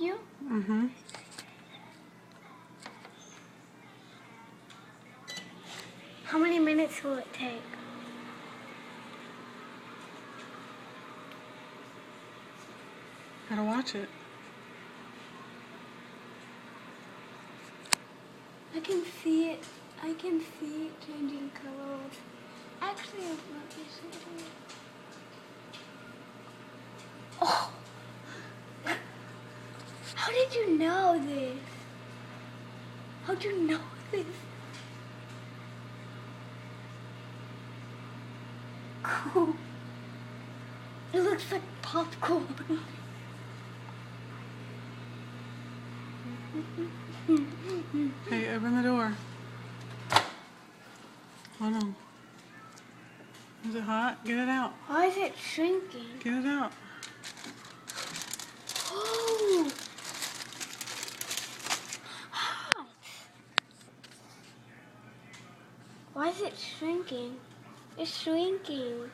you? Mm-hmm. How many minutes will it take? Gotta watch it. I can see it. I can see it changing colors. Actually, I've not this. Oh! How did you know this? How'd you know this? Cool. It looks like popcorn. Hey, open the door. Hold on. Is it hot? Get it out. Why is it shrinking? Get it out. Oh! Hot. Why is it shrinking? It's shrinking.